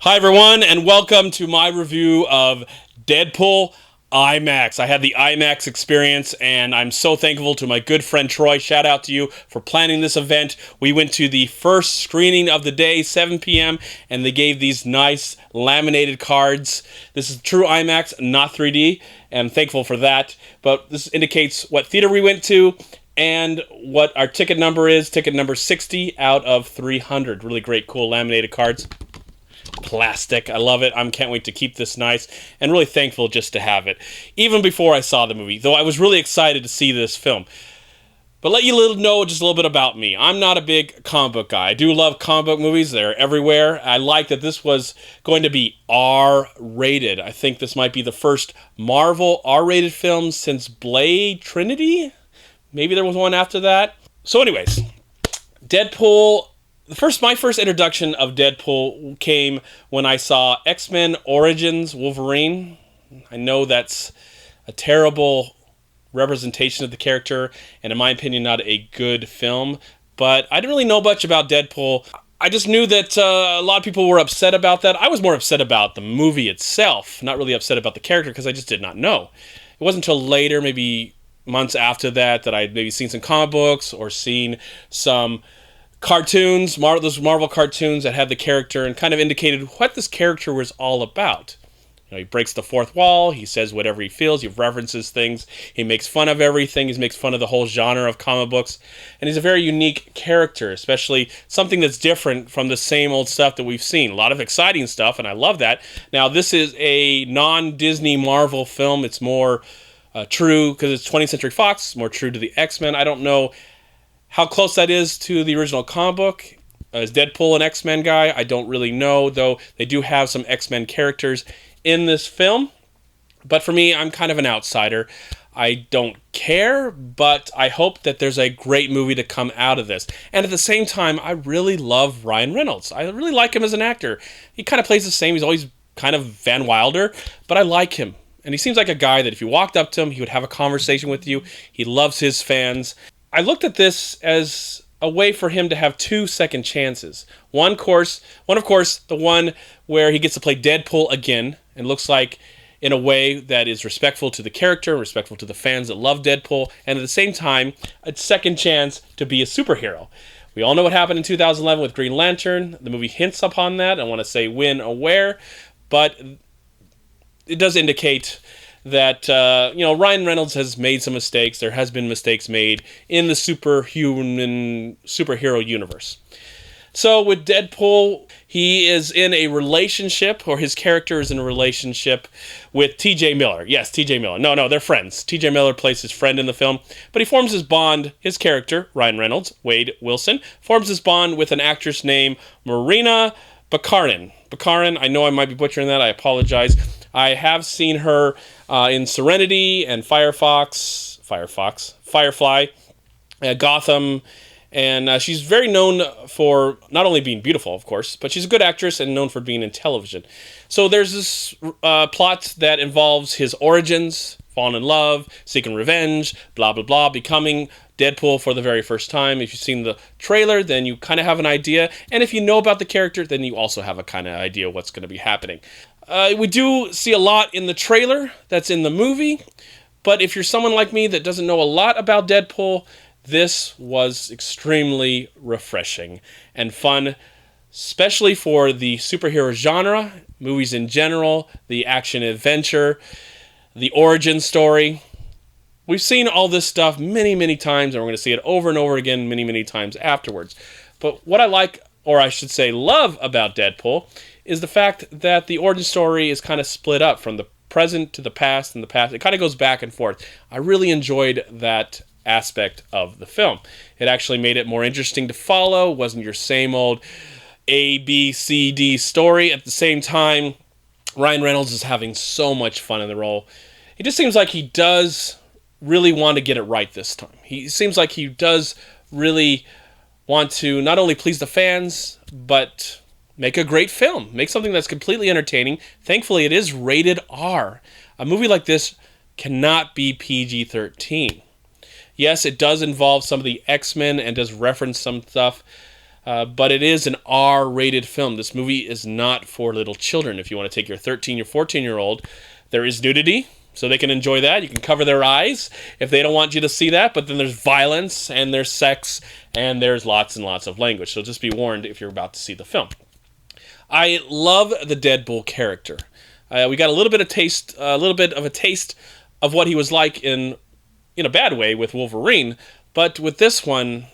Hi everyone, and welcome to my review of Deadpool IMAX. I had the IMAX experience, and I'm so thankful to my good friend Troy. Shout out to you for planning this event. We went to the first screening of the day, 7 p.m., and they gave these nice laminated cards. This is true IMAX, not 3D, and I'm thankful for that. But this indicates what theater we went to and what our ticket number is. Ticket number 60 out of 300. Really great, cool laminated cards. Plastic. I love it. I can't wait to keep this nice, and really thankful just to have it. Even before I saw the movie, though I was really excited to see this film. But let you know just a little bit about me. I'm not a big comic book guy. I do love comic book movies. They're everywhere. I like that this was going to be R-rated. I think this might be the first Marvel R-rated film since Blade Trinity. Maybe there was one after that. So anyways, Deadpool. My first introduction of Deadpool came when I saw X-Men Origins Wolverine. I know that's a terrible representation of the character, and in my opinion, not a good film. But I didn't really know much about Deadpool. I just knew that a lot of people were upset about that. I was more upset about the movie itself, not really upset about the character, because I just did not know. It wasn't until later, maybe months after that I'd maybe seen some comic books or seen some cartoons, those Marvel cartoons that had the character and kind of indicated what this character was all about. You know, he breaks the fourth wall, he says whatever he feels, he references things, he makes fun of everything, he makes fun of the whole genre of comic books, and he's a very unique character, especially something that's different from the same old stuff that we've seen. A lot of exciting stuff, and I love that. Now, this is a non-Disney Marvel film. It's more true, because it's 20th Century Fox, more true to the X-Men. I don't know how close that is to the original comic book. Is Deadpool an X-Men guy? I don't really know, though they do have some X-Men characters in this film. But for me, I'm kind of an outsider. I don't care, but I hope that there's a great movie to come out of this. And at the same time, I really love Ryan Reynolds. I really like him as an actor. He kind of plays the same. He's always kind of Van Wilder, but I like him. And he seems like a guy that if you walked up to him, he would have a conversation with you. He loves his fans. I looked at this as a way for him to have two second chances. One, of course, the one where he gets to play Deadpool again, and looks like in a way that is respectful to the character, respectful to the fans that love Deadpool, and at the same time, a second chance to be a superhero. We all know what happened in 2011 with Green Lantern. The movie hints upon that. I want to say when or where, but it does indicate that Ryan Reynolds has made some mistakes. There has been mistakes made in the superhero universe. So with Deadpool, he is in a relationship, or his character is in a relationship with T.J. Miller. Yes, T.J. Miller. No, they're friends. T.J. Miller plays his friend in the film, but he forms his bond, his character, Ryan Reynolds, Wade Wilson, forms his bond with an actress named Marina Baccarin. Baccarin, I know I might be butchering that. I apologize. I have seen her in Serenity and Firefly, Gotham, and she's very known for not only being beautiful, of course, but she's a good actress and known for being in television. So there's this plot that involves his origins, falling in love, seeking revenge, blah, blah, blah, becoming Deadpool for the very first time. If you've seen the trailer, then you kind of have an idea. And if you know about the character, then you also have a kind of idea what's going to be happening. We do see a lot in the trailer that's in the movie, but if you're someone like me that doesn't know a lot about Deadpool, this was extremely refreshing and fun, especially for the superhero genre, movies in general, the action-adventure, the origin story. We've seen all this stuff many, many times, and we're going to see it over and over again many, many times afterwards. But what I like, or I should say love, about Deadpool is the fact that the origin story is kind of split up from the present to the past, and the past. It kind of goes back and forth. I really enjoyed that aspect of the film. It actually made it more interesting to follow. It wasn't your same old A, B, C, D story. At the same time, Ryan Reynolds is having so much fun in the role. It just seems like he does really want to get it right this time. He seems like he does really want to not only please the fans, but make a great film. Make something that's completely entertaining. Thankfully, it is rated R. A movie like this cannot be PG-13. Yes, it does involve some of the X-Men and does reference some stuff but it is an R-rated film. This movie is not for little children. If you want to take your 13 or 14-year-old, there is nudity, so they can enjoy that. You can cover their eyes if they don't want you to see that, but then there's violence, and there's sex, and there's lots and lots of language. So just be warned if you're about to see the film. I love the Deadpool character. We got a little bit of a taste of what he was like in a bad way with Wolverine, but with this one,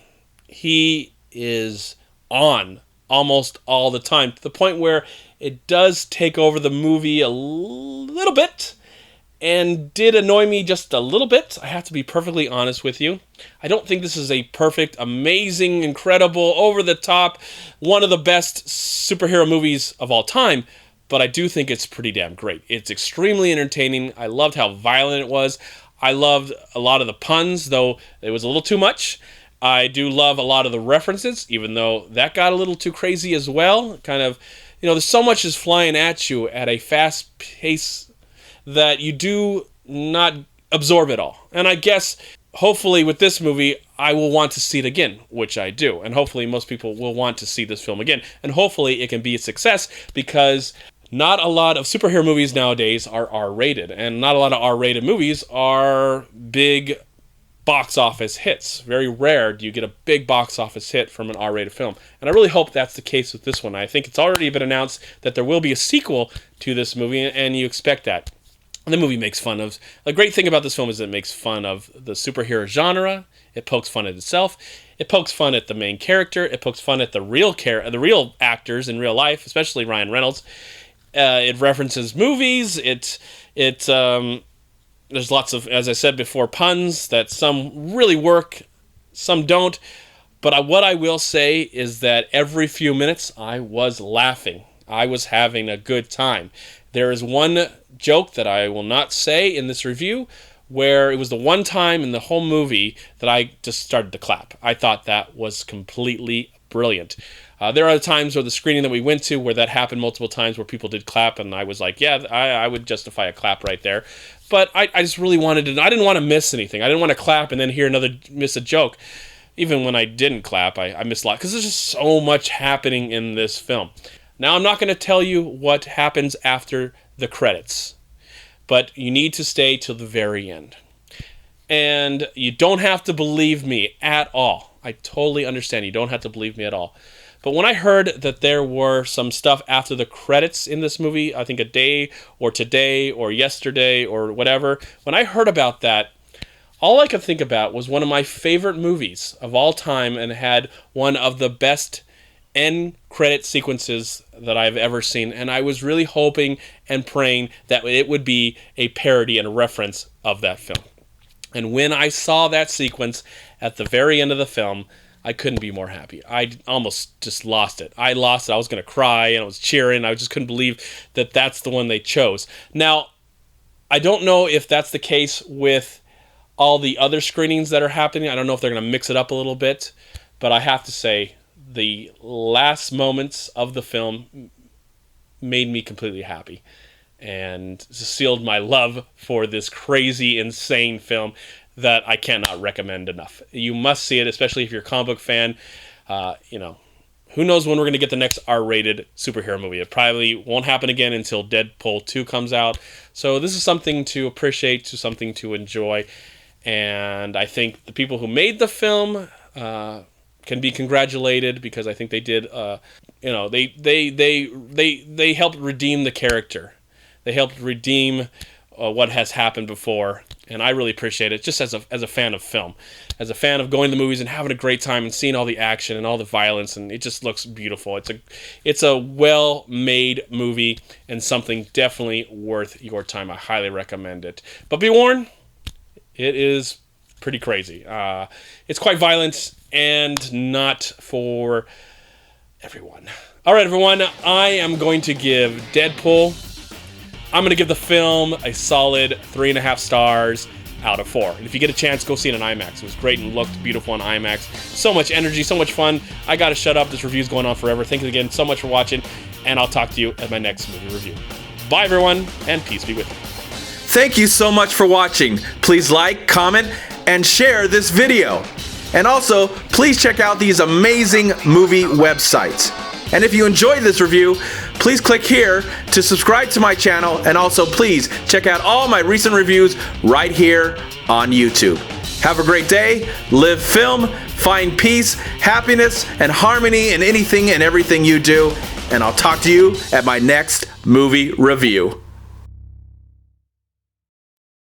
he is on almost all the time, to the point where it does take over the movie a little bit, and did annoy me just a little bit. I have to be perfectly honest with you. I don't think this is a perfect, amazing, incredible, over-the-top, one of the best superhero movies of all time, but I do think it's pretty damn great. It's extremely entertaining. I loved how violent it was. I loved a lot of the puns, though it was a little too much. I do love a lot of the references, even though that got a little too crazy as well. Kind of, there's so much is flying at you at a fast pace that you do not absorb it all. And I guess, hopefully with this movie, I will want to see it again, which I do. And hopefully most people will want to see this film again. And hopefully it can be a success, because not a lot of superhero movies nowadays are R-rated. And not a lot of R-rated movies are big box office hits. Very rare do you get a big box office hit from an R-rated film. And I really hope that's the case with this one. I think it's already been announced that there will be a sequel to this movie, and you expect that. And the movie makes fun of... The great thing about this film is it makes fun of the superhero genre. It pokes fun at itself. It pokes fun at the main character. It pokes fun at the real actors in real life, especially Ryan Reynolds. It references movies. There's lots of, as I said before, puns that some really work, some don't. But what I will say is that every few minutes I was laughing. I was having a good time. There is one joke that I will not say in this review, where it was the one time in the whole movie that I just started to clap. I thought that was completely brilliant. There are times where the screening that we went to where that happened multiple times, where people did clap, and I was like, yeah, I would justify a clap right there. But I just really wanted to... I didn't want to miss anything. I didn't want to clap and then miss a joke. Even when I didn't clap, I missed a lot, because there's just so much happening in this film. Now, I'm not going to tell you what happens after the credits, but you need to stay till the very end. And you don't have to believe me at all. I totally understand. You don't have to believe me at all. But when I heard that there were some stuff after the credits in this movie, I think a day or today or yesterday or whatever, when I heard about that, all I could think about was one of my favorite movies of all time, and had one of the best end credit sequences that I've ever seen. And I was really hoping and praying that it would be a parody and a reference of that film. And when I saw that sequence at the very end of the film, I couldn't be more happy. I almost just lost it. I lost it. I was going to cry, and I was cheering. I just couldn't believe that that's the one they chose. Now, I don't know if that's the case with all the other screenings that are happening. I don't know if they're going to mix it up a little bit. But I have to say, the last moments of the film made me completely happy, and sealed my love for this crazy, insane film that I cannot recommend enough. You must see it, especially if you're a comic book fan. Who knows when we're going to get the next R-rated superhero movie. It probably won't happen again until Deadpool 2 comes out. So this is something to appreciate, something to enjoy. And I think the people who made the film can be congratulated, because I think they did, they helped redeem the character. They helped redeem what has happened before, and I really appreciate it, just as a fan of film, as a fan of going to the movies and having a great time and seeing all the action and all the violence, and it just looks beautiful. It's a well-made movie, and something definitely worth your time. I highly recommend it. But be warned, it is pretty crazy. It's quite violent and not for everyone. All right, everyone, I am going to give Deadpool... I'm going to give the film a solid 3.5 stars out of 4. And if you get a chance, go see it in IMAX. It was great and looked beautiful on IMAX. So much energy, so much fun. I got to shut up. This review's going on forever. Thank you again so much for watching, and I'll talk to you at my next movie review. Bye, everyone, and peace be with you. Thank you so much for watching. Please like, comment, and share this video. And also, please check out these amazing movie websites. And if you enjoyed this review, please click here to subscribe to my channel, and also please check out all my recent reviews right here on YouTube. Have a great day, live film, find peace, happiness, and harmony in anything and everything you do, and I'll talk to you at my next movie review.